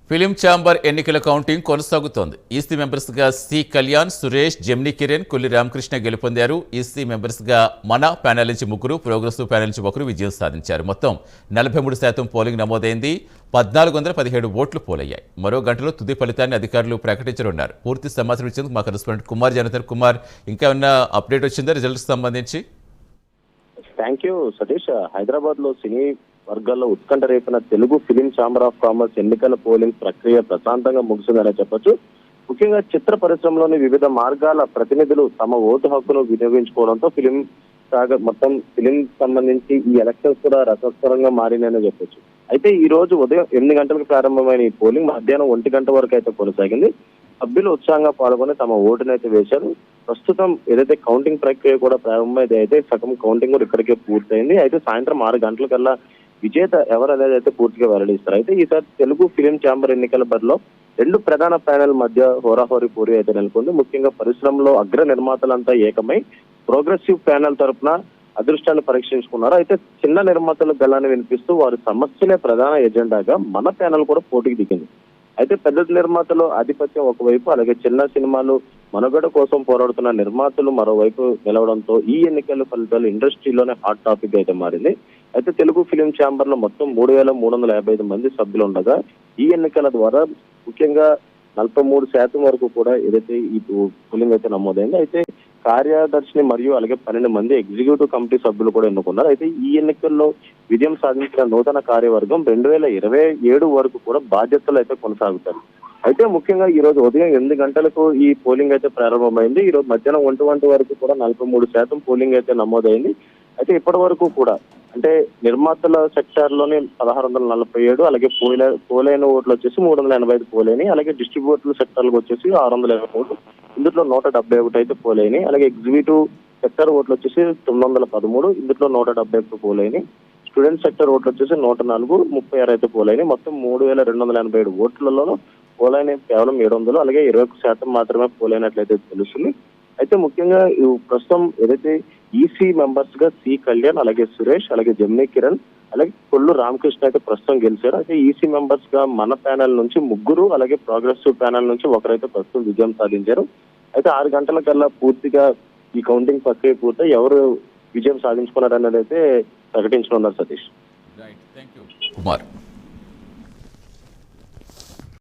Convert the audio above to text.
Film chamber ఎన్నికల counting కొనసాగుతోంది. EC మెంబర్స్గా సి కళ్యాణ్, సురేష్, జెమిని కిరణ్, కొల్లి రామకృష్ణ గెలుపొందారు. ఈసీ మెంబర్స్గా మన ప్యానెల్ నుంచి ముగ్గురు, ప్రోగ్రెసివ్ ప్యానెల్ నుంచి ఒకరు విజయం సాధించారు. మొత్తం 43% పోలింగ్ నమోదైంది. 1417 ఓట్లు పోలయ్యాయి. మరో గంటలో తుది ఫలితాన్ని అధికారులు ప్రకటించనున్నారు. పూర్తి సమాచారం ఇచ్చేందుకు మా కరెస్పాండెంట్ కుమార్ జనతన్. కుమార్, ఇంకా ఏమన్నా అప్డేట్ వచ్చిందా రిజల్ట్స్ సంబంధించి? Thank you Satish. హైదరాబాద్ లో సినీ వర్గాల్లో ఉత్కంఠ రేపిన Telugu film chamber of commerce ఎన్నికల పోలింగ్ ప్రక్రియ ప్రశాంతంగా ముగిసిందనే చెప్పొచ్చు. ముఖ్యంగా చిత్ర పరిశ్రమలోని వివిధ మార్గాల ప్రతినిధులు తమ ఓటు హక్కును వినియోగించుకోవడంతో మొత్తం ఫిలిం సంబంధించి ఈ ఎలక్షన్స్ కూడా రసవత్తరంగా మారిందనే చెప్పొచ్చు. అయితే ఈ రోజు ఉదయం 8 గంటలకు ప్రారంభమైన ఈ పోలింగ్ మధ్యాహ్నం 1 గంట వరకు అయితే కొనసాగింది. సభ్యులు ఉత్సాహంగా పాల్గొని తమ ఓటునైతే వేశారు. ప్రస్తుతం ఏదైతే కౌంటింగ్ ప్రక్రియ కూడా ప్రారంభమైతే అయితే సగం కౌంటింగ్ కూడా ఇక్కడికే పూర్తయింది. అయితే సాయంత్రం 6 గంటలకల్లా విజేత ఎవరు అనేది అయితే పూర్తిగా వెల్లడిస్తారు. అయితే ఈసారి తెలుగు ఫిలిం ఛాంబర్ ఎన్నికల బరిలో 2 ప్రధాన ప్యానెల్ మధ్య హోరాహోరీ పోరీ అయితే నెలకొంది. ముఖ్యంగా పరిశ్రమలో అగ్ర నిర్మాతలంతా ఏకమై ప్రోగ్రెసివ్ ప్యానెల్ తరఫున అదృష్టాన్ని పరీక్షించుకున్నారు. అయితే చిన్న నిర్మాతల గళాన్ని వినిపిస్తూ వారి సమస్యలే ప్రధాన ఎజెండాగా మన ప్యానెల్ కూడా పోటీకి దిగింది. అయితే పెద్ద నిర్మాతలు ఆధిపత్యం ఒకవైపు, అలాగే చిన్న సినిమాలు మనుగడ కోసం పోరాడుతున్న నిర్మాతలు మరోవైపు నిలవడంతో ఈ ఎన్నికల ఫలితాలు ఇండస్ట్రీలోనే హాట్ టాపిక్ అయితే మారింది. అయితే తెలుగు ఫిలిం ఛాంబర్ లో మొత్తం 3355 మంది సభ్యులు ఉండగా ఈ ఎన్నికల ద్వారా ముఖ్యంగా 43% వరకు కూడా ఏదైతే ఈ పోలింగ్ అయితే నమోదైంది. అయితే కార్యదర్శిని మరియు అలాగే 12 మంది ఎగ్జిక్యూటివ్ కమిటీ సభ్యులు కూడా ఎన్నుకున్నారు. అయితే ఈ ఎన్నికల్లో విజయం సాధించిన నూతన కార్యవర్గం 2027 వరకు కూడా బాధ్యతలు అయితే కొనసాగుతారు. అయితే ముఖ్యంగా ఈ రోజు ఉదయం 8 గంటలకు ఈ పోలింగ్ అయితే ప్రారంభమైంది. ఈ రోజు మధ్యాహ్నం 1 వరకు కూడా 43% పోలింగ్ అయితే నమోదైంది. అయితే ఇప్పటి వరకు కూడా అంటే నిర్మాతల సెక్టార్ లోని 1647, అలాగే పోలైన ఓట్లు వచ్చేసి 385 పోలేని, అలాగే డిస్ట్రిబ్యూటర్ల సెక్టార్లకు వచ్చేసి 623, ఇందులో 171 అయితే పోలేని, అలాగే ఎగ్జిక్యూటివ్ సెక్టర్ ఓట్లు వచ్చేసి 913, ఇందులో 171 పోలేని, స్టూడెంట్ సెక్టర్ ఓట్లు వచ్చేసి 104, 36 అయితే పోలేని, మొత్తం 3287 ఓట్లలో పోలైన కేవలం 700, అలాగే 21% మాత్రమే పోలైనట్లయితే తెలుస్తుంది. అయితే ముఖ్యంగా ప్రస్తుతం ఏదైతే ఈసీ మెంబర్స్ గా సి కళ్యాణ్, అలాగే సురేష్, అలాగే జెమిని కిరణ్, అలాగే కొల్లు రామకృష్ణ అయితే ప్రస్తుతం గెలిచారు. అయితే ఈసీ మెంబర్స్ గా మన ప్యానెల్ నుంచి ముగ్గురు, అలాగే ప్రోగ్రెసివ్ ప్యానెల్ నుంచి ఒకరైతే ప్రస్తుతం విజయం సాధించారు. అయితే 6 గంటల కల్లా పూర్తిగా ఈ కౌంటింగ్ ప్రక్రియ పూర్తి ఎవరు విజయం సాధించుకున్నారు అనేది అయితే ప్రకటించనున్నారు సతీష్. కుమార్.